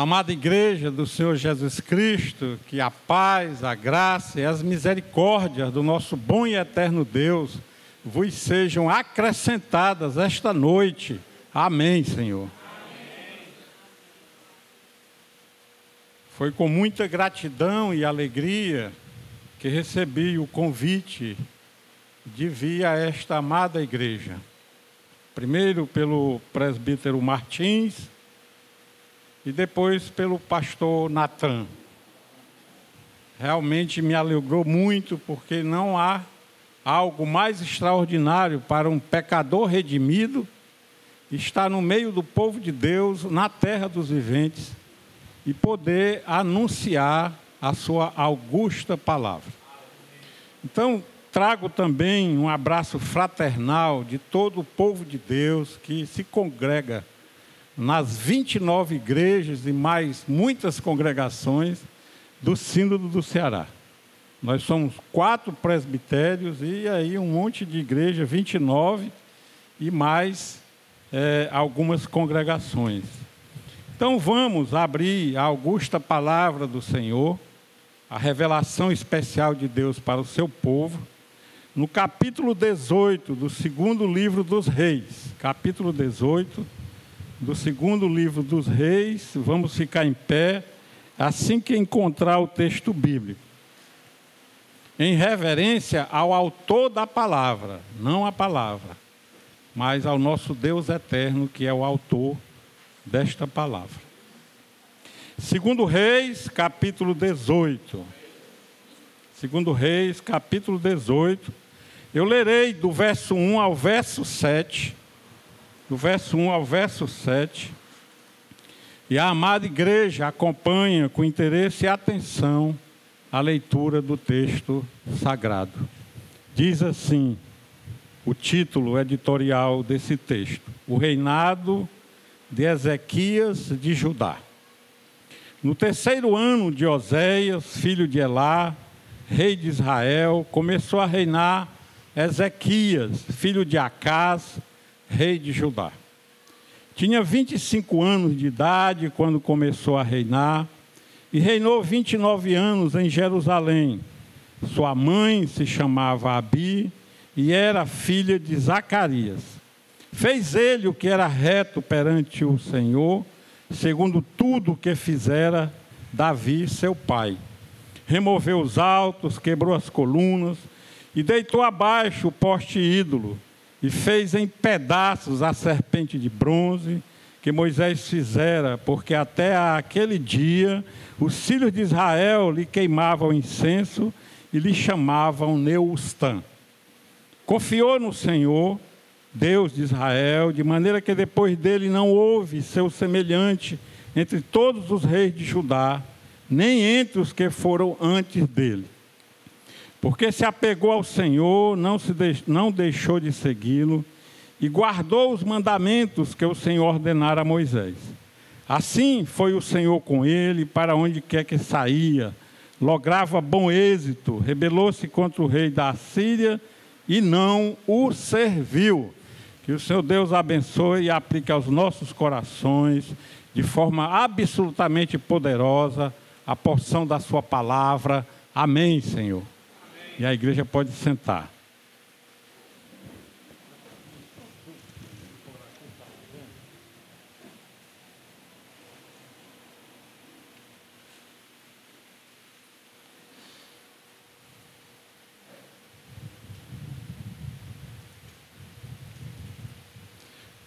Amada Igreja do Senhor Jesus Cristo, que a paz, a graça e as misericórdias do nosso bom e eterno Deus vos sejam acrescentadas esta noite. Amém, Senhor. Amém. Foi com muita gratidão e alegria que recebi o convite de vir a esta amada igreja. Primeiro pelo presbítero Martins, e depois pelo pastor Natan. Realmente me alegrou muito, porque não há algo mais extraordinário para um pecador redimido estar no meio do povo de Deus, na terra dos viventes, e poder anunciar a sua augusta palavra. Então, trago também um abraço fraternal de todo o povo de Deus que se congrega nas 29 igrejas e mais muitas congregações do Sínodo do Ceará. Nós somos 4 presbitérios e aí um monte de igreja, 29, e mais algumas congregações. Então vamos abrir a augusta palavra do Senhor, a revelação especial de Deus para o seu povo, no capítulo 18 do segundo livro dos Reis. Capítulo 18 do segundo livro dos Reis. Vamos ficar em pé assim que encontrar o texto bíblico, em reverência ao autor da palavra, não a palavra, mas ao nosso Deus eterno, que é o autor desta palavra. Segundo Reis, capítulo 18. Segundo Reis, capítulo 18. Eu lerei do verso 1 ao verso 7. Do verso 1 ao verso 7, e a amada igreja acompanha com interesse e atenção a leitura do texto sagrado. Diz assim, o título editorial desse texto: O reinado de Ezequias de Judá. No 3º ano de Oséias, filho de Elá, rei de Israel, começou a reinar Ezequias, filho de Acás, rei de Judá. Tinha 25 anos de idade quando começou a reinar, e reinou 29 anos em Jerusalém. Sua mãe se chamava Abi e era filha de Zacarias. Fez ele o que era reto perante o Senhor, segundo tudo o que fizera Davi, seu pai. Removeu os altos, quebrou as colunas e deitou abaixo o poste ídolo, e fez em pedaços a serpente de bronze que Moisés fizera, porque até aquele dia os filhos de Israel lhe queimavam incenso e lhe chamavam Neustã. Confiou no Senhor, Deus de Israel, de maneira que depois dele não houve seu semelhante entre todos os reis de Judá, nem entre os que foram antes dele. Porque se apegou ao Senhor, não deixou de segui-lo, e guardou os mandamentos que o Senhor ordenara a Moisés. Assim foi o Senhor com ele, para onde quer que saía. Lograva bom êxito, rebelou-se contra o rei da Assíria, e não o serviu. Que o Senhor Deus abençoe e aplique aos nossos corações, de forma absolutamente poderosa, a porção da sua palavra. Amém, Senhor. E a igreja pode sentar.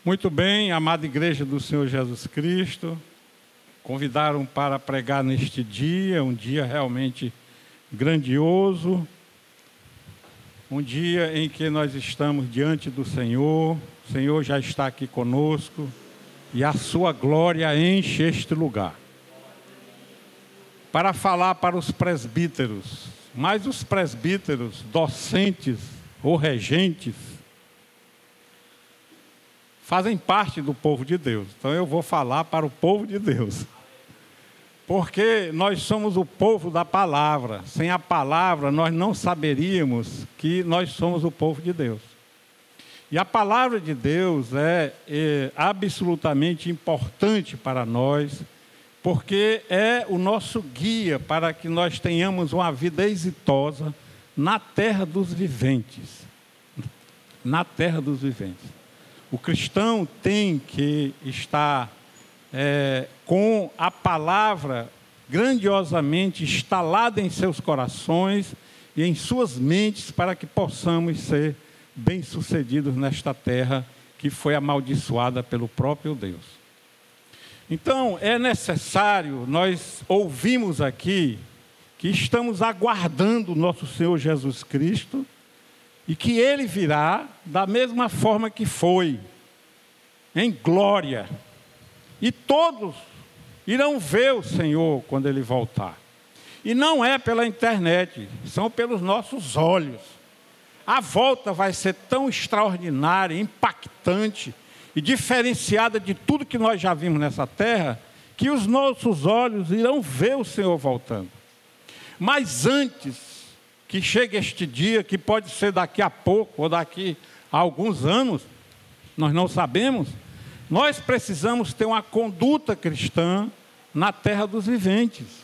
Muito bem, amada igreja do Senhor Jesus Cristo, convidaram para pregar neste dia, um dia realmente grandioso, um dia em que nós estamos diante do Senhor. O Senhor já está aqui conosco e a sua glória enche este lugar. Para falar para os presbíteros, mas os presbíteros, docentes ou regentes, fazem parte do povo de Deus. Então eu vou falar para o povo de Deus. Porque nós somos o povo da palavra. Sem a palavra, nós não saberíamos que nós somos o povo de Deus. E a palavra de Deus é absolutamente importante para nós, porque é o nosso guia para que nós tenhamos uma vida exitosa na terra dos viventes. Na terra dos viventes. O cristão tem que estar com a palavra grandiosamente instalada em seus corações e em suas mentes, para que possamos ser bem-sucedidos nesta terra que foi amaldiçoada pelo próprio Deus. Então, é necessário, nós ouvimos aqui, que estamos aguardando o nosso Senhor Jesus Cristo e que Ele virá da mesma forma que foi, em glória. E todos irão ver o Senhor quando Ele voltar. E não é pela internet, são pelos nossos olhos. A volta vai ser tão extraordinária, impactante e diferenciada de tudo que nós já vimos nessa terra, que os nossos olhos irão ver o Senhor voltando. Mas antes que chegue este dia, que pode ser daqui a pouco ou daqui a alguns anos, nós não sabemos, nós precisamos ter uma conduta cristã na terra dos viventes.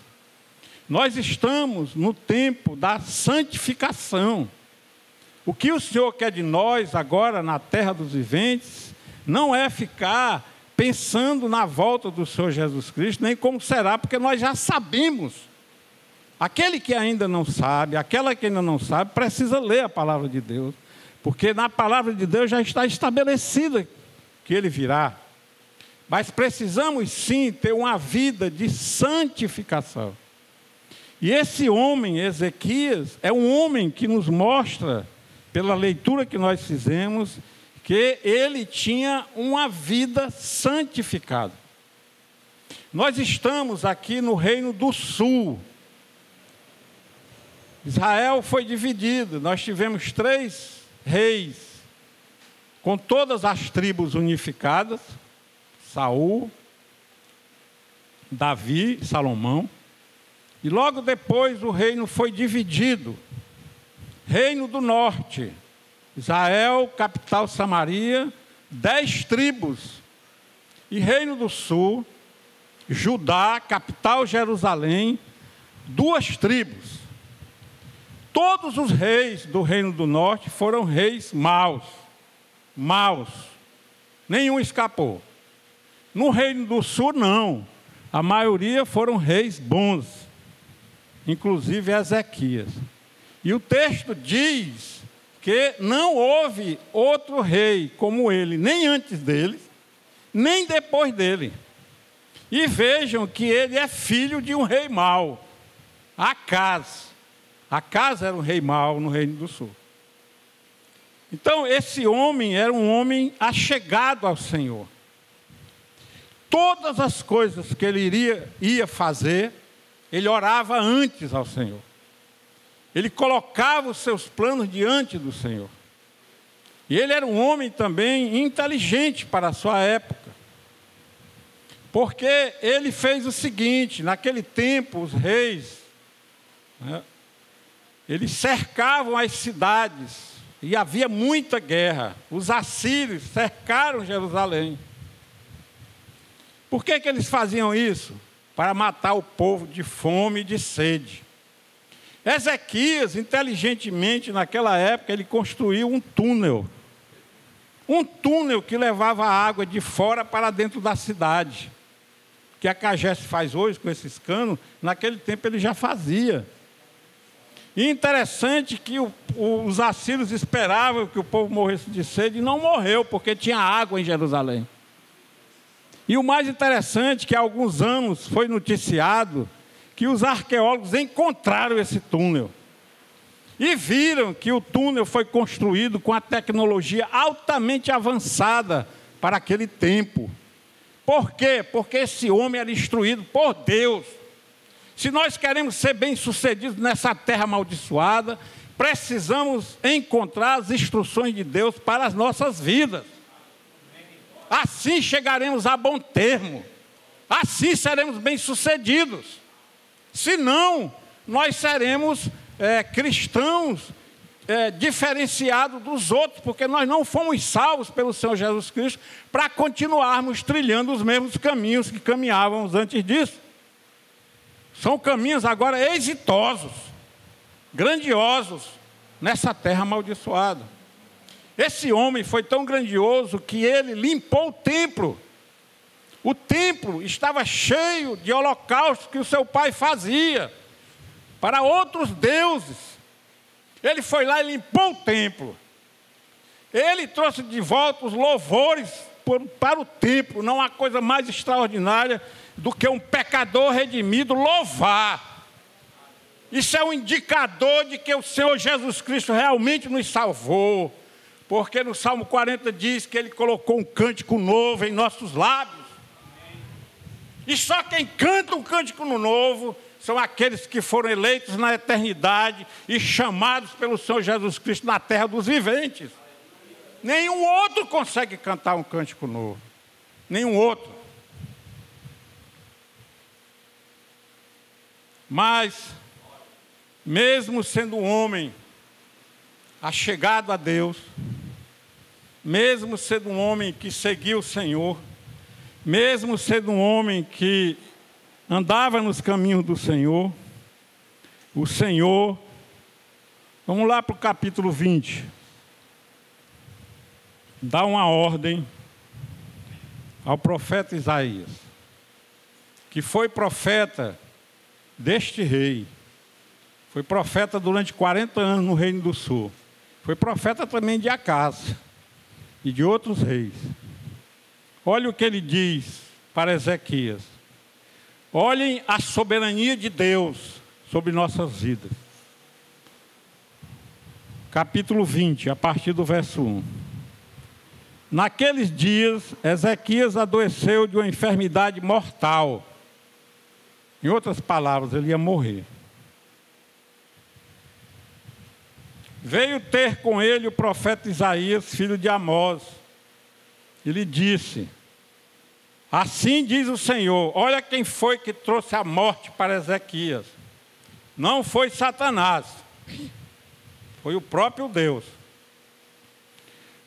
Nós estamos no tempo da santificação. O que o Senhor quer de nós agora na terra dos viventes não é ficar pensando na volta do Senhor Jesus Cristo, nem como será, porque nós já sabemos. Aquele que ainda não sabe, aquela que ainda não sabe, precisa ler a palavra de Deus, porque na palavra de Deus já está estabelecida que Ele virá. Mas precisamos sim ter uma vida de santificação. E esse homem, Ezequias, é um homem que nos mostra, pela leitura que nós fizemos, que ele tinha uma vida santificada. Nós estamos aqui no Reino do Sul. Israel foi dividido, nós tivemos 3 reis, com todas as tribos unificadas, Saul, Davi, Salomão. E logo depois o reino foi dividido. Reino do Norte, Israel, capital Samaria, 10 tribos. E Reino do Sul, Judá, capital Jerusalém, 2 tribos. Todos os reis do Reino do Norte foram reis maus. Maus. Nenhum escapou. No Reino do Sul, não. A maioria foram reis bons. Inclusive Ezequias. E o texto diz que não houve outro rei como ele, nem antes dele, nem depois dele. E vejam que ele é filho de um rei mau, Acaz. Acaz era um rei mau no Reino do Sul. Então, esse homem era um homem achegado ao Senhor. Todas as coisas que ele ia fazer, ele orava antes ao Senhor. Ele colocava os seus planos diante do Senhor. E ele era um homem também inteligente para a sua época. Porque ele fez o seguinte: naquele tempo, os reis, eles cercavam as cidades e havia muita guerra. Os assírios cercaram Jerusalém. Por que eles faziam isso? Para matar o povo de fome e de sede. Ezequias, inteligentemente, naquela época, ele construiu um túnel. Um túnel que levava a água de fora para dentro da cidade. Que a Cageste faz hoje com esses canos, naquele tempo ele já fazia. E interessante que os assírios esperavam que o povo morresse de sede e não morreu, porque tinha água em Jerusalém. E o mais interessante é que há alguns anos foi noticiado que os arqueólogos encontraram esse túnel. E viram que o túnel foi construído com a tecnologia altamente avançada para aquele tempo. Por quê? Porque esse homem era instruído por Deus. Se nós queremos ser bem-sucedidos nessa terra amaldiçoada, precisamos encontrar as instruções de Deus para as nossas vidas. Assim chegaremos a bom termo. Assim seremos bem-sucedidos. Senão, nós seremos cristãos diferenciados dos outros, porque nós não fomos salvos pelo Senhor Jesus Cristo para continuarmos trilhando os mesmos caminhos que caminhávamos antes disso. São caminhos agora exitosos, grandiosos, nessa terra amaldiçoada. Esse homem foi tão grandioso que ele limpou o templo. O templo estava cheio de holocaustos que o seu pai fazia para outros deuses. Ele foi lá e limpou o templo. Ele trouxe de volta os louvores para o templo. Não há coisa mais extraordinária do que um pecador redimido louvar. Isso é um indicador de que o Senhor Jesus Cristo realmente nos salvou. Porque no Salmo 40 diz que Ele colocou um cântico novo em nossos lábios. E só quem canta um cântico novo são aqueles que foram eleitos na eternidade e chamados pelo Senhor Jesus Cristo na terra dos viventes. Nenhum outro consegue cantar um cântico novo. Nenhum outro. Mas, mesmo sendo um homem achegado a Deus, mesmo sendo um homem que seguia o Senhor, mesmo sendo um homem que andava nos caminhos do Senhor, o Senhor, vamos lá para o capítulo 20, dá uma ordem ao profeta Isaías, que foi profeta deste rei, foi profeta durante 40 anos no Reino do Sul, foi profeta também de Acás e de outros reis. Olha o que ele diz para Ezequias. Olhem a soberania de Deus sobre nossas vidas. Capítulo 20, a partir do verso 1. Naqueles dias, Ezequias adoeceu de uma enfermidade mortal. Em outras palavras, ele ia morrer. Veio ter com ele o profeta Isaías, filho de Amós. Ele disse: assim diz o Senhor, olha quem foi que trouxe a morte para Ezequias. Não foi Satanás, foi o próprio Deus.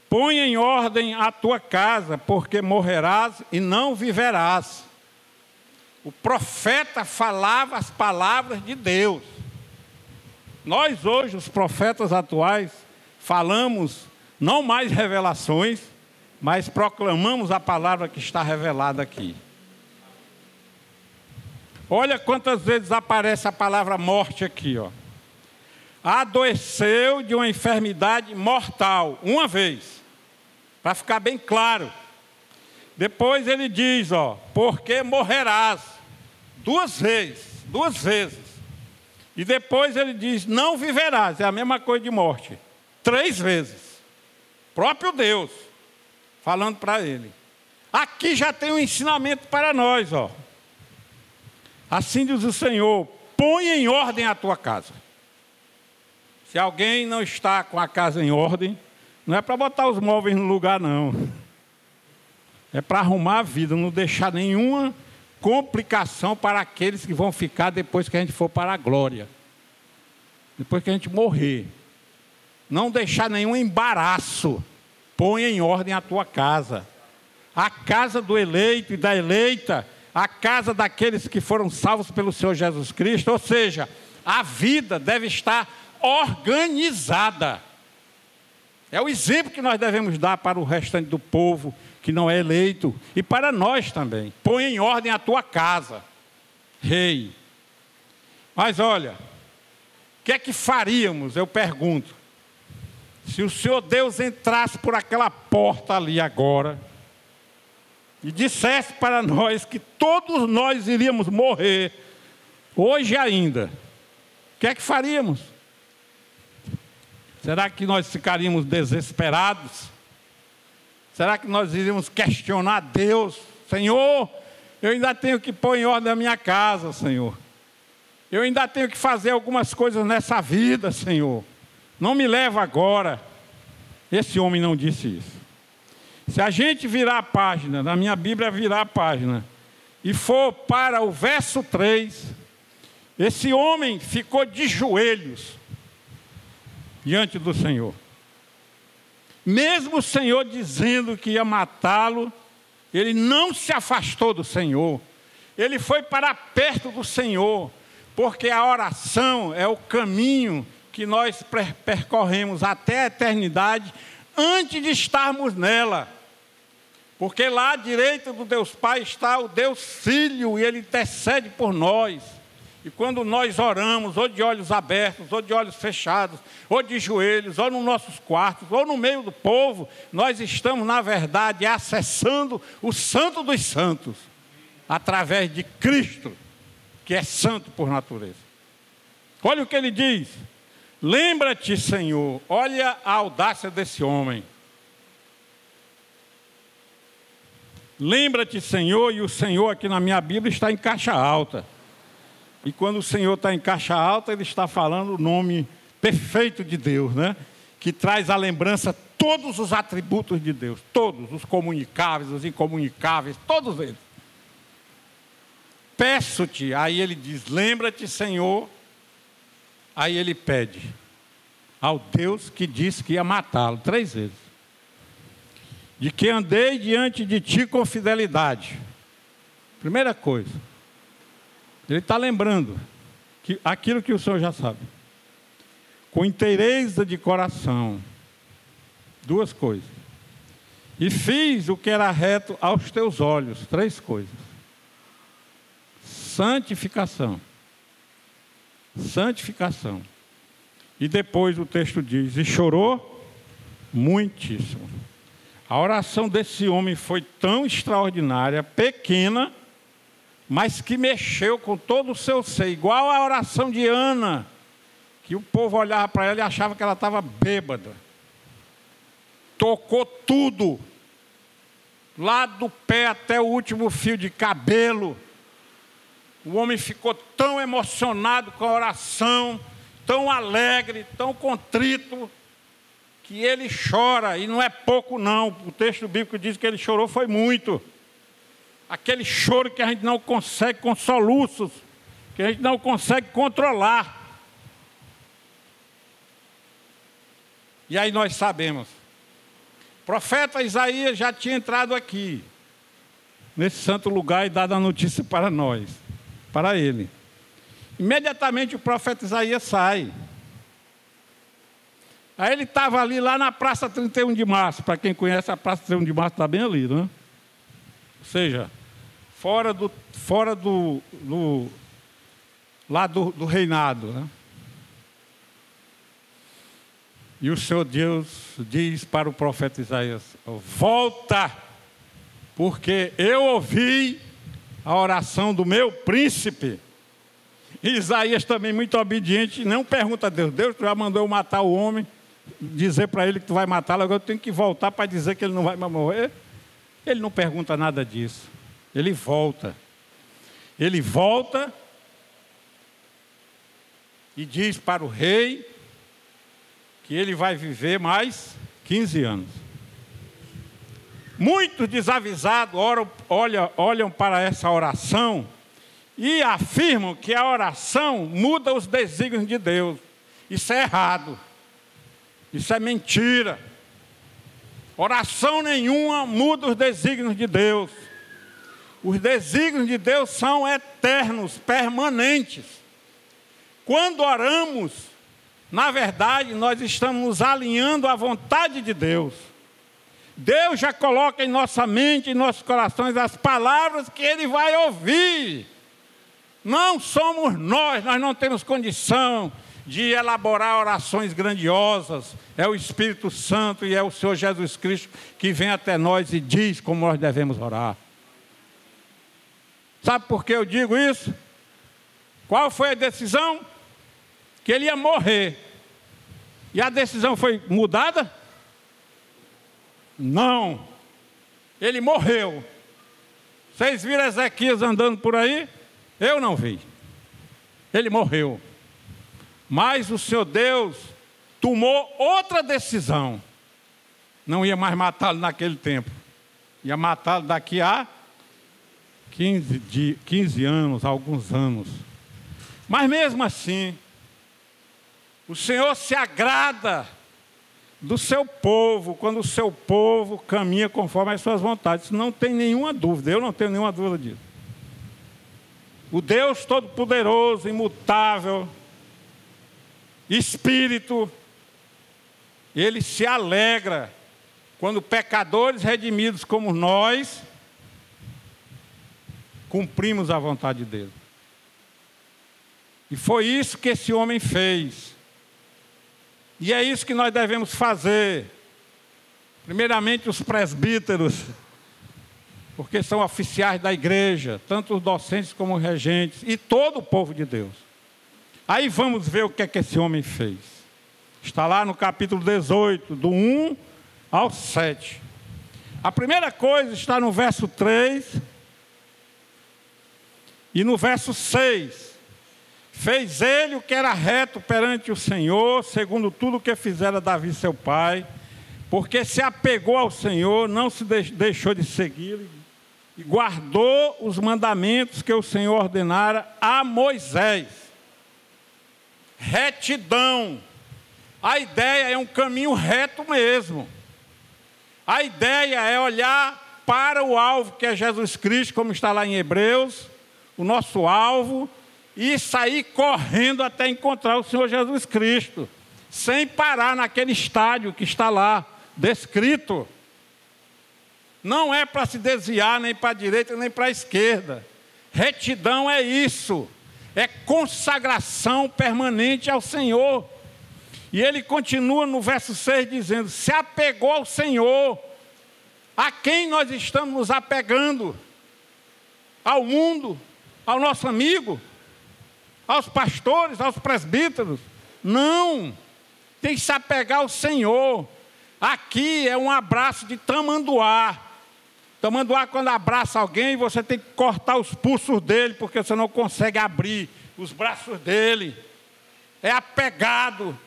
Põe em ordem a tua casa, porque morrerás e não viverás. O profeta falava as palavras de Deus. Nós hoje, os profetas atuais, falamos não mais revelações, mas proclamamos a palavra que está revelada aqui. Olha quantas vezes aparece a palavra morte aqui, ó. Adoeceu de uma enfermidade mortal, uma vez, para ficar bem claro. Depois ele diz, ó, porque morrerás, duas vezes. E depois ele diz, não viverás, é a mesma coisa de morte, 3 vezes. Próprio Deus falando para ele. Aqui já tem um ensinamento para nós, ó. Assim diz o Senhor, põe em ordem a tua casa. Se alguém não está com a casa em ordem, não é para botar os móveis no lugar, não. É para arrumar a vida, não deixar nenhuma complicação para aqueles que vão ficar depois que a gente for para a glória. Depois que a gente morrer. Não deixar nenhum embaraço. Põe em ordem a tua casa. A casa do eleito e da eleita, a casa daqueles que foram salvos pelo Senhor Jesus Cristo, ou seja, a vida deve estar organizada. É o exemplo que nós devemos dar para o restante do povo que não é eleito e para nós também. Põe em ordem a tua casa, rei. Mas olha, o que é que faríamos, eu pergunto, se o Senhor Deus entrasse por aquela porta ali agora e dissesse para nós que todos nós iríamos morrer, hoje ainda, o que é que faríamos? Será que nós ficaríamos desesperados? Será que nós iríamos questionar Deus? Senhor, eu ainda tenho que pôr em ordem a minha casa, Senhor. Eu ainda tenho que fazer algumas coisas nessa vida, Senhor. Não me leva agora. Esse homem não disse isso. Se a gente virar a página, na minha Bíblia virar a página, e for para o verso 3, esse homem ficou de joelhos diante do Senhor. Mesmo o Senhor dizendo que ia matá-lo, ele não se afastou do Senhor. Ele foi para perto do Senhor. Porque a oração é o caminho que nós percorremos até a eternidade antes de estarmos nela. Porque lá à direita do Deus Pai está o Deus Filho e Ele intercede por nós. E quando nós oramos, ou de olhos abertos, ou de olhos fechados, ou de joelhos, ou nos nossos quartos, ou no meio do povo, nós estamos, na verdade, acessando o Santo dos Santos, através de Cristo, que é santo por natureza. Olha o que ele diz. Lembra-te, Senhor, olha a audácia desse homem. Lembra-te, Senhor, e o Senhor aqui na minha Bíblia está em caixa alta. E quando o Senhor está em caixa alta, Ele está falando o nome perfeito de Deus, né? Que traz à lembrança todos os atributos de Deus, todos, os comunicáveis, os incomunicáveis, todos eles. Peço-te, aí ele diz, lembra-te, Senhor, aí ele pede ao Deus que disse que ia matá-lo 3 vezes. De que andei diante de ti com fidelidade. Primeira coisa. Ele está lembrando que aquilo que o Senhor já sabe. Com inteireza de coração. 2 coisas. E fiz o que era reto aos teus olhos. 3 coisas. Santificação. Santificação. E depois o texto diz, e chorou muitíssimo. A oração desse homem foi tão extraordinária, pequena, mas que mexeu com todo o seu ser, igual a oração de Ana, que o povo olhava para ela e achava que ela estava bêbada. Tocou tudo, lá do pé até o último fio de cabelo. O homem ficou tão emocionado com a oração, tão alegre, tão contrito, que ele chora, e não é pouco não. O texto bíblico diz que ele chorou foi muito. Aquele choro que a gente não consegue com soluços, que a gente não consegue controlar. E aí nós sabemos. O profeta Isaías já tinha entrado aqui, nesse santo lugar, e dado a notícia para nós, para ele. Imediatamente o profeta Isaías sai. Aí ele estava ali lá na Praça 31 de Março. Para quem conhece, a Praça 31 de Março está bem ali, né? Ou seja, fora do reinado, né? E o Senhor Deus diz para o profeta Isaías, volta, porque eu ouvi a oração do meu príncipe. E Isaías também muito obediente, não pergunta a Deus, Deus já mandou eu matar o homem, dizer para ele que tu vai matá-lo, agora eu tenho que voltar para dizer que ele não vai morrer. Ele não pergunta nada disso. Ele volta. Ele volta e diz para o rei que ele vai viver mais 15 anos. Muitos desavisados olham para essa oração e afirmam que a oração muda os desígnios de Deus. Isso é errado. Isso é mentira. Oração nenhuma muda os desígnios de Deus. Os desígnios de Deus são eternos, permanentes. Quando oramos, na verdade, nós estamos nos alinhando à vontade de Deus. Deus já coloca em nossa mente, em nossos corações, as palavras que Ele vai ouvir. Não somos nós não temos condição de elaborar orações grandiosas. É o Espírito Santo e é o Senhor Jesus Cristo que vem até nós e diz como nós devemos orar. Sabe por que eu digo isso? Qual foi a decisão? Que ele ia morrer. E a decisão foi mudada? Não. Ele morreu. Vocês viram Ezequias andando por aí? Eu não vi. Ele morreu. Mas o Senhor Deus tomou outra decisão. Não ia mais matá-lo naquele tempo. Ia matá-lo daqui a 15 anos, alguns anos. Mas mesmo assim, o Senhor se agrada do seu povo, quando o seu povo caminha conforme as suas vontades. Não tem nenhuma dúvida, eu não tenho nenhuma dúvida disso. O Deus Todo-Poderoso, imutável, Espírito, Ele se alegra quando pecadores redimidos como nós cumprimos a vontade dEle. E foi isso que esse homem fez. E é isso que nós devemos fazer. Primeiramente os presbíteros, porque são oficiais da igreja, tanto os docentes como os regentes, e todo o povo de Deus. Aí vamos ver o que é que esse homem fez. Está lá no capítulo 18, do 1 ao 7. A primeira coisa está no verso 3 e no verso 6. Fez ele o que era reto perante o Senhor, segundo tudo o que fizera Davi seu pai, porque se apegou ao Senhor, não se deixou de segui-lo, e guardou os mandamentos que o Senhor ordenara a Moisés. Retidão. A ideia é um caminho reto mesmo. A ideia é olhar para o alvo que é Jesus Cristo, como está lá em Hebreus, o nosso alvo, e sair correndo até encontrar o Senhor Jesus Cristo, sem parar naquele estádio que está lá, descrito. Não é para se desviar nem para a direita nem para a esquerda. Retidão é isso, é consagração permanente ao Senhor. E ele continua no verso 6 dizendo: se apegou ao Senhor. A quem nós estamos nos apegando? Ao mundo? Ao nosso amigo? Aos pastores? Aos presbíteros? Não, tem que se apegar ao Senhor. Aqui é um abraço de tamanduá. Tamanduá, quando abraça alguém, você tem que cortar os pulsos dele, porque você não consegue abrir os braços dele. É apegado.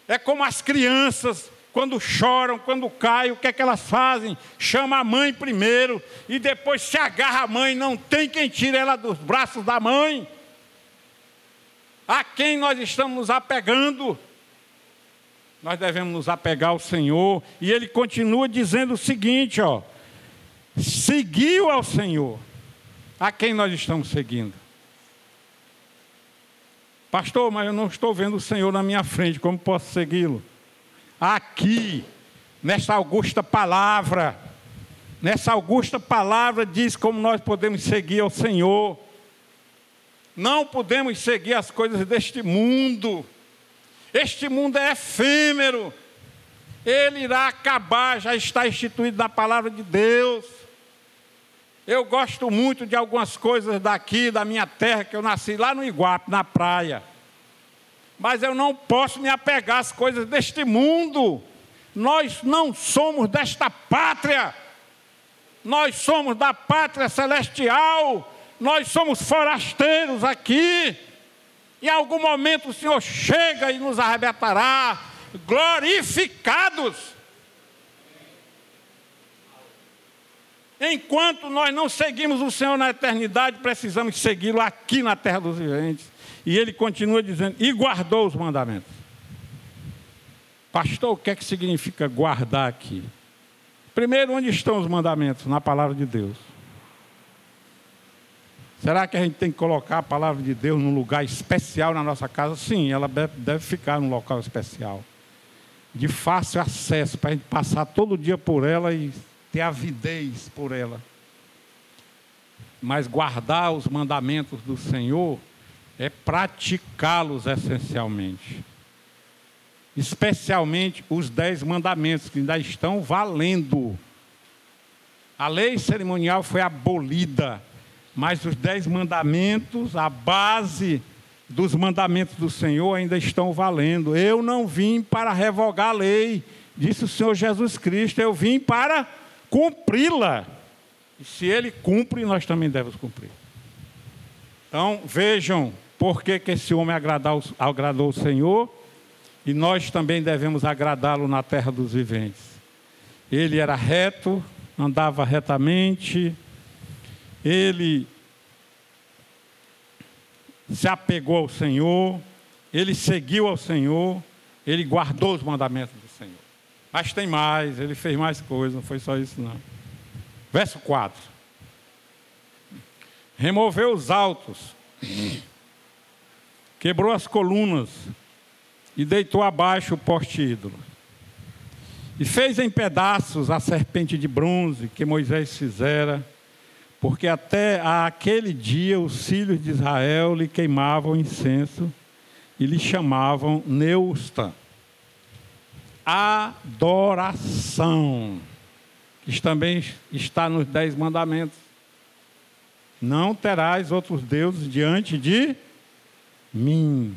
É como as crianças, quando choram, quando caem, o que é que elas fazem? Chama a mãe primeiro e depois se agarra a mãe. Não tem quem tire ela dos braços da mãe. A quem nós estamos nos apegando? Nós devemos nos apegar ao Senhor. E ele continua dizendo o seguinte, ó: seguiu ao Senhor. A quem nós estamos seguindo? Pastor, mas eu não estou vendo o Senhor na minha frente, como posso segui-lo? Aqui, nessa augusta palavra diz como nós podemos seguir ao Senhor. Não podemos seguir as coisas deste mundo. Este mundo é efêmero. Ele irá acabar, já está instituído na palavra de Deus. Eu gosto muito de algumas coisas daqui, da minha terra, que eu nasci lá no Iguape, na praia. Mas eu não posso me apegar às coisas deste mundo. Nós não somos desta pátria. Nós somos da pátria celestial. Nós somos forasteiros aqui. Em algum momento o Senhor chega e nos arrebatará, glorificados. Enquanto nós não seguimos o Senhor na eternidade, precisamos segui-lo aqui na terra dos viventes. E ele continua dizendo: e guardou os mandamentos. Pastor, o que é que significa guardar aqui? Primeiro, onde estão os mandamentos? Na palavra de Deus. Será que a gente tem que colocar a palavra de Deus num lugar especial na nossa casa? Sim, ela deve ficar num local especial, de fácil acesso, para a gente passar todo dia por ela e ter avidez por ela. Mas guardar os mandamentos do Senhor é praticá-los essencialmente. Especialmente os 10 mandamentos, que ainda estão valendo. A lei cerimonial foi abolida, mas os 10 mandamentos, a base dos mandamentos do Senhor, ainda estão valendo. Eu não vim para revogar a lei, disse o Senhor Jesus Cristo, eu vim para cumpri-la. E se Ele cumpre, nós também devemos cumprir. Então, vejam por que esse homem agradou o Senhor, e nós também devemos agradá-lo na terra dos viventes. Ele era reto, andava retamente, ele se apegou ao Senhor, ele seguiu ao Senhor, ele guardou os mandamentos do Senhor. Mas tem mais, ele fez mais coisas, não foi só isso não. Verso 4. Removeu os altos quebrou as colunas e deitou abaixo o poste ídolo. E fez em pedaços a serpente de bronze que Moisés fizera, porque até aquele dia os filhos de Israel lhe queimavam incenso e lhe chamavam Neusta. Adoração. Isso também está nos 10 mandamentos. Não terás outros deuses diante de mim.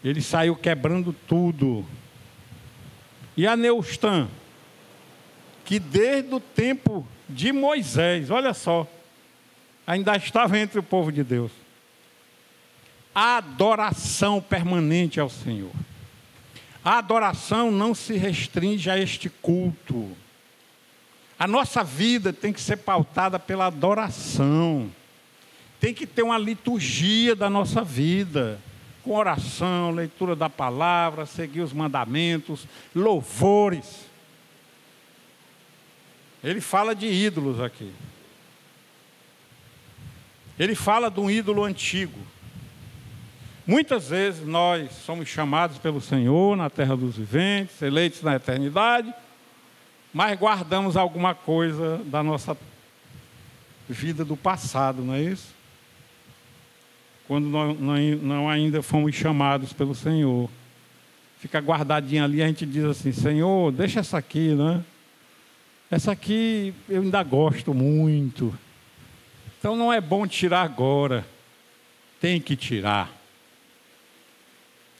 Ele saiu quebrando tudo. E a Neustã, que desde o tempo de Moisés, olha só, ainda estava entre o povo de Deus. Adoração permanente ao Senhor. A adoração não se restringe a este culto. A nossa vida tem que ser pautada pela adoração. Tem que ter uma liturgia da nossa vida, com oração, leitura da palavra, seguir os mandamentos, louvores. Ele fala de ídolos aqui. Ele fala de um ídolo antigo. Muitas vezes nós somos chamados pelo Senhor na terra dos viventes, eleitos na eternidade, mas guardamos alguma coisa da nossa vida do passado, não é isso? Quando nós não ainda fomos chamados pelo Senhor. Fica guardadinha ali, a gente diz assim, Senhor, deixa essa aqui, né? Essa aqui eu ainda gosto muito. Então não é bom tirar agora. Tem que tirar.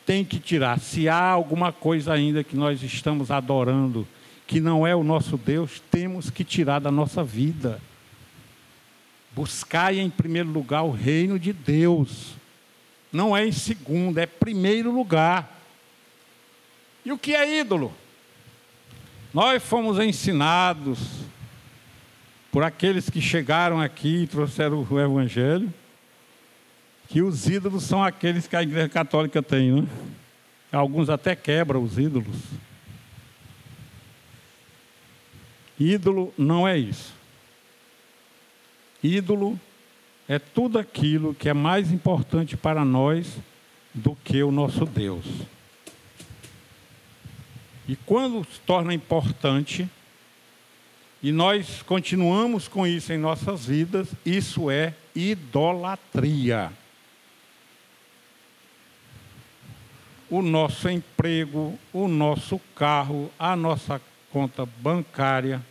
Tem que tirar. Se há alguma coisa ainda que nós estamos adorando, que não é o nosso Deus, temos que tirar da nossa vida. Buscai em primeiro lugar o reino de Deus. Não é em segundo, é primeiro lugar. E o que é ídolo? Nós fomos ensinados por aqueles que chegaram aqui e trouxeram o Evangelho, que os ídolos são aqueles que a Igreja Católica tem, né? Alguns até quebram os ídolos. Ídolo não é isso. Ídolo é tudo aquilo que é mais importante para nós do que o nosso Deus. E quando se torna importante, e nós continuamos com isso em nossas vidas, isso é idolatria. O nosso emprego, o nosso carro, a nossa conta bancária,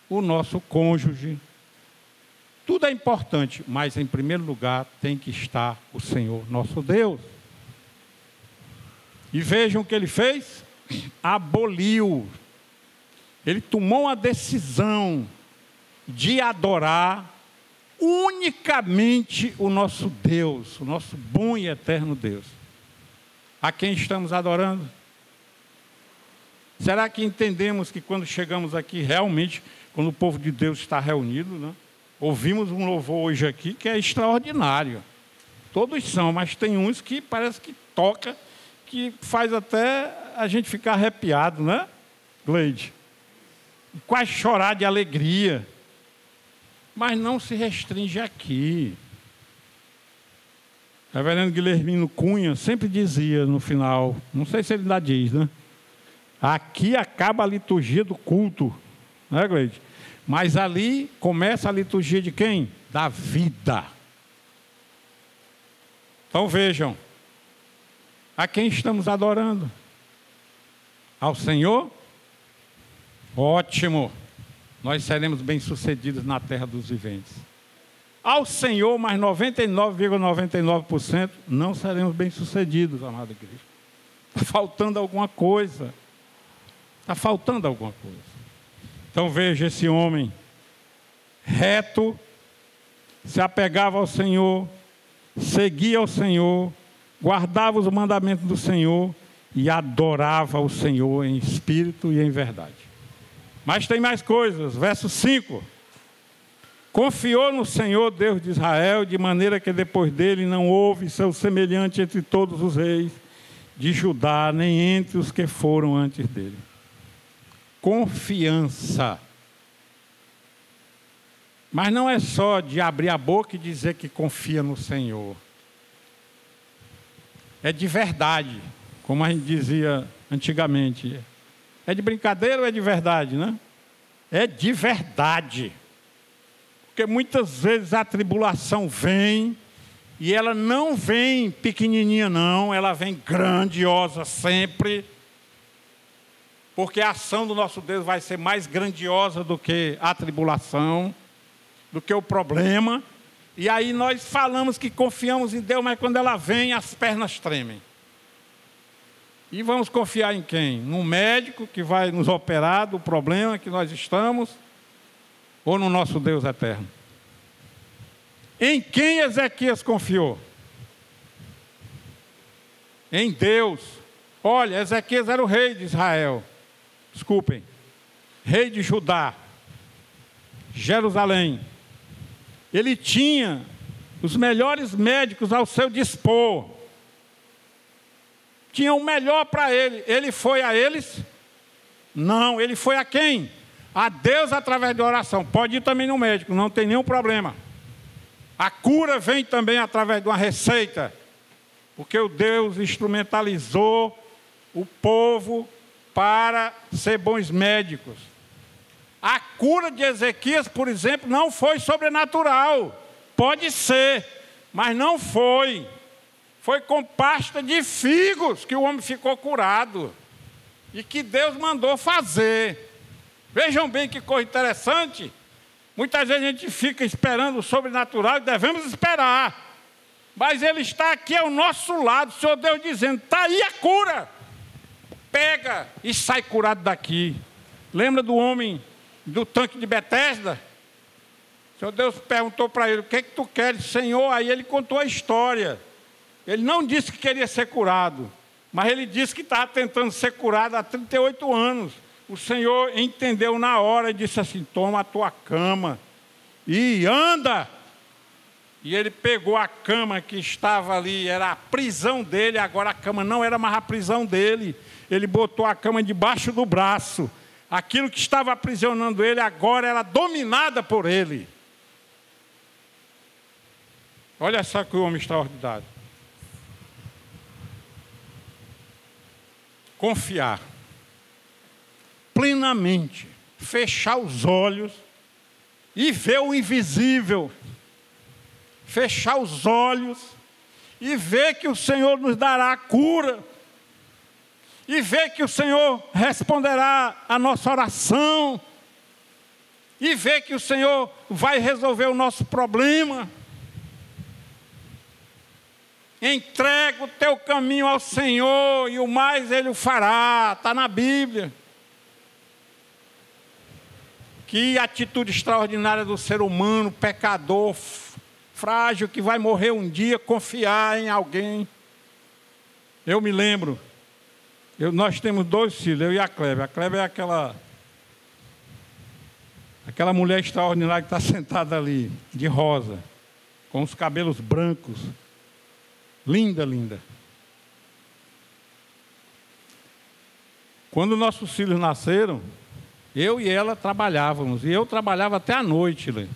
o nosso cônjuge, tudo é importante, mas em primeiro lugar tem que estar o Senhor, nosso Deus. E vejam o que ele fez: aboliu. Ele tomou uma decisão de adorar unicamente o nosso Deus, o nosso bom e eterno Deus. A quem estamos adorando? Será que entendemos que quando chegamos aqui, realmente, quando o povo de Deus está reunido, né? Ouvimos um louvor hoje aqui que é extraordinário. Todos são, mas tem uns que parece que toca, que faz até a gente ficar arrepiado, né, Gleide? Quase chorar de alegria. Mas não se restringe aqui. O reverendo Guilhermino Cunha sempre dizia no final, não sei se ele ainda diz, né? Aqui acaba a liturgia do culto, né, Gleide? Mas ali começa a liturgia de quem? Da vida. Então vejam, a quem estamos adorando? Ao Senhor? Ótimo, nós seremos bem-sucedidos na terra dos viventes. Ao Senhor, mas 99,99% não seremos bem-sucedidos, amada igreja. Está faltando alguma coisa. Está faltando alguma coisa. Então veja esse homem reto, se apegava ao Senhor, seguia ao Senhor, guardava os mandamentos do Senhor e adorava o Senhor em espírito e em verdade. Mas tem mais coisas, verso 5. Confiou no Senhor, Deus de Israel, de maneira que depois dele não houve seu semelhante entre todos os reis de Judá, nem entre os que foram antes dele. Confiança. Mas não é só de abrir a boca e dizer que confia no Senhor. É de verdade, como a gente dizia antigamente. É de brincadeira ou é de verdade, né? É de verdade. Porque muitas vezes a tribulação vem, e ela não vem pequenininha não, ela vem grandiosa sempre. Porque a ação do nosso Deus vai ser mais grandiosa do que a tribulação, do que o problema. E aí nós falamos que confiamos em Deus, mas quando ela vem, as pernas tremem. E vamos confiar em quem? No médico que vai nos operar do problema que nós estamos, ou no nosso Deus eterno? Em quem Ezequias confiou? Em Deus. Olha, Ezequias era o rei de Israel. Desculpem. Rei de Judá. Jerusalém. Ele tinha os melhores médicos ao seu dispor. Tinha o melhor para ele. Ele foi a eles? Não, ele foi a quem? A Deus através de oração. Pode ir também no médico, não tem nenhum problema. A cura vem também através de uma receita. Porque o Deus instrumentalizou o povo para ser bons médicos. A cura de Ezequias, por exemplo, não foi sobrenatural. Pode ser, mas não foi. Foi com pasta de figos que o homem ficou curado. E que Deus mandou fazer. Vejam bem que coisa interessante. Muitas vezes a gente fica esperando o sobrenatural e devemos esperar. Mas Ele está aqui ao nosso lado. O Senhor Deus dizendo, está aí a cura. Pega e sai curado daqui. Lembra do homem do tanque de Betesda? O Senhor Deus perguntou para ele, o que é que tu queres, Senhor? Aí ele contou a história. Ele não disse que queria ser curado, mas ele disse que estava tentando ser curado há 38 anos. O Senhor entendeu na hora e disse assim, toma a tua cama e anda. E ele pegou a cama que estava ali, era a prisão dele, agora a cama não era mais a prisão dele. Ele botou a cama debaixo do braço. Aquilo que estava aprisionando ele, agora era dominada por ele. Olha só que homem extraordinário. Confiar plenamente, fechar os olhos e ver o invisível. Fechar os olhos e ver que o Senhor nos dará a cura. E ver que o Senhor responderá a nossa oração. E ver que o Senhor vai resolver o nosso problema. Entrega o teu caminho ao Senhor e o mais Ele o fará. Está na Bíblia. Que atitude extraordinária do ser humano, pecador, frágil, que vai morrer um dia, confiar em alguém. Eu me lembro. Nós temos 2 filhos, eu e a Cléber. A Cléber é aquela mulher extraordinária que está sentada ali, de rosa, com os cabelos brancos. Linda, linda. Quando nossos filhos nasceram, eu e ela trabalhávamos. E eu trabalhava até a noite. Né?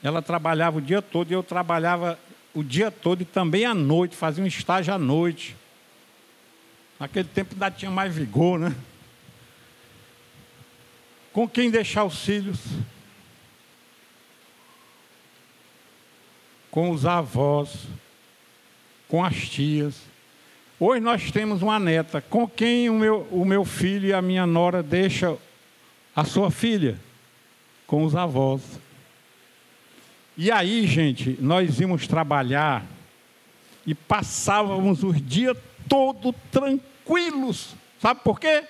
Ela trabalhava o dia todo e eu trabalhava o dia todo e também à noite. Fazia um estágio à noite. Naquele tempo ainda tinha mais vigor, né? Com quem deixar os filhos? Com os avós, com as tias. Hoje nós temos uma neta. Com quem o meu filho e a minha nora deixam a sua filha? Com os avós. E aí, gente, nós íamos trabalhar e passávamos os dias todos tranquilos. Sabe por quê?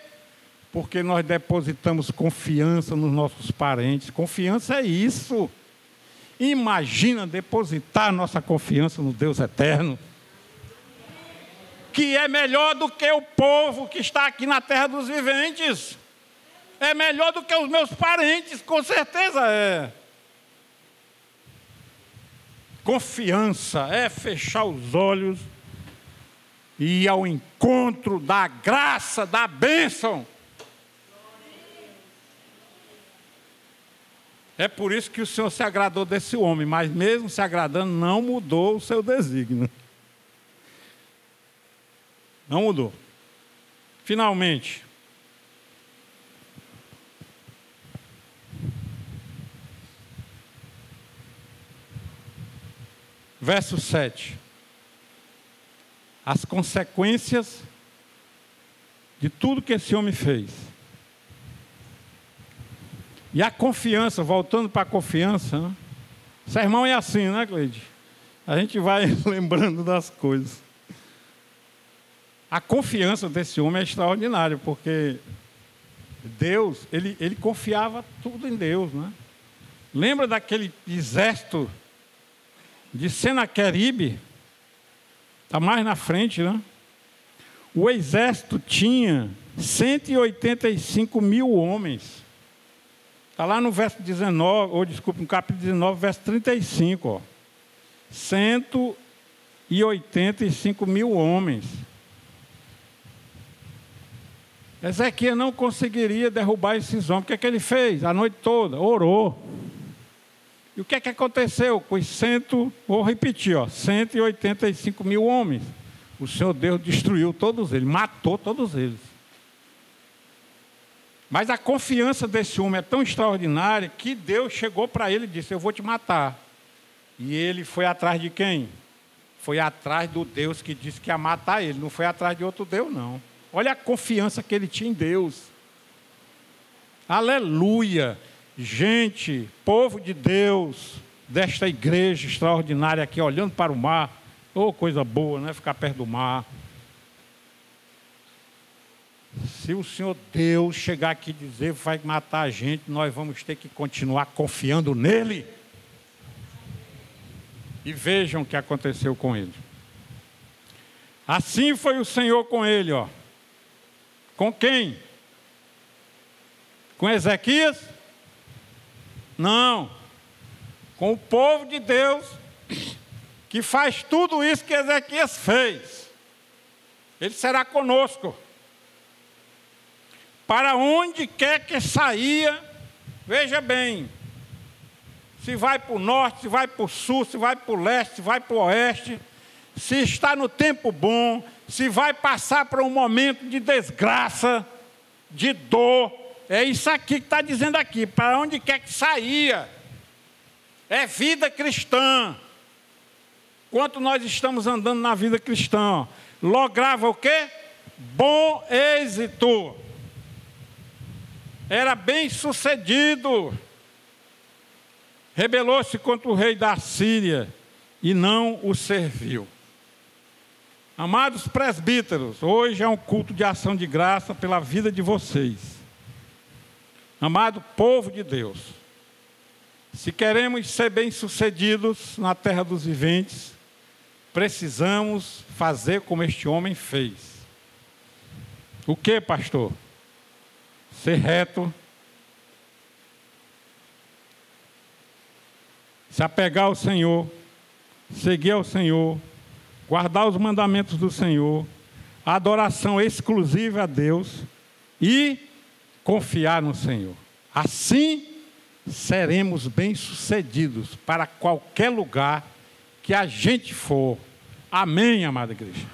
Porque nós depositamos confiança nos nossos parentes. Confiança é isso. Imagina depositar nossa confiança no Deus eterno, que é melhor do que o povo que está aqui na terra dos viventes. É melhor do que os meus parentes, com certeza é. Confiança é fechar os olhos e ir ao encontro da graça, da bênção. É por isso que o Senhor se agradou desse homem, mas mesmo se agradando, não mudou o seu desígnio. Não mudou. Finalmente, verso 7. As consequências de tudo que esse homem fez. E a confiança, voltando para a confiança, né? Sermão é assim, né, Cleide? A gente vai lembrando das coisas. A confiança desse homem é extraordinária, porque Deus, ele confiava tudo em Deus, né? Lembra daquele exército de Senaqueribe? Está mais na frente, né? O exército tinha 185 mil homens. Está lá no verso 19, ou desculpe, no capítulo 19, verso 35. Ó. 185 mil homens. Ezequias não conseguiria derrubar esses homens. O que é que ele fez? A noite toda, orou. E o que é que aconteceu com os vou repetir, 185 mil homens? O Senhor Deus destruiu todos eles, matou todos eles. Mas a confiança desse homem é tão extraordinária que Deus chegou para ele e disse: eu vou te matar. E ele foi atrás de quem? Foi atrás do Deus que disse que ia matar ele. Não foi atrás de outro Deus, não. Olha a confiança que ele tinha em Deus. Aleluia! Gente, povo de Deus, desta igreja extraordinária aqui, olhando para o mar. Oh, coisa boa, né? Ficar perto do mar. Se o Senhor Deus chegar aqui e dizer vai matar a gente, nós vamos ter que continuar confiando nele. E vejam o que aconteceu com ele. Assim foi o Senhor com ele, ó. Com quem? Com Ezequias? Não. Com o povo de Deus, que faz tudo isso que Ezequias fez. Ele será conosco. Para onde quer que saia, veja bem, se vai para o norte, se vai para o sul, se vai para o leste, se vai para o oeste, se está no tempo bom, se vai passar por um momento de desgraça, de dor, é isso aqui que está dizendo aqui, para onde quer que saia, é vida cristã. Enquanto nós estamos andando na vida cristã, lograva o quê? Bom êxito. Era bem sucedido. Rebelou-se contra o rei da Síria e não o serviu. Amados presbíteros, hoje é um culto de ação de graça pela vida de vocês. Amado povo de Deus, se queremos ser bem-sucedidos na terra dos viventes, precisamos fazer como este homem fez. O que, pastor? Ser reto, se apegar ao Senhor, seguir ao Senhor, guardar os mandamentos do Senhor, a adoração exclusiva a Deus e confiar no Senhor. Assim seremos bem-sucedidos para qualquer lugar que a gente for. Amém, amada igreja?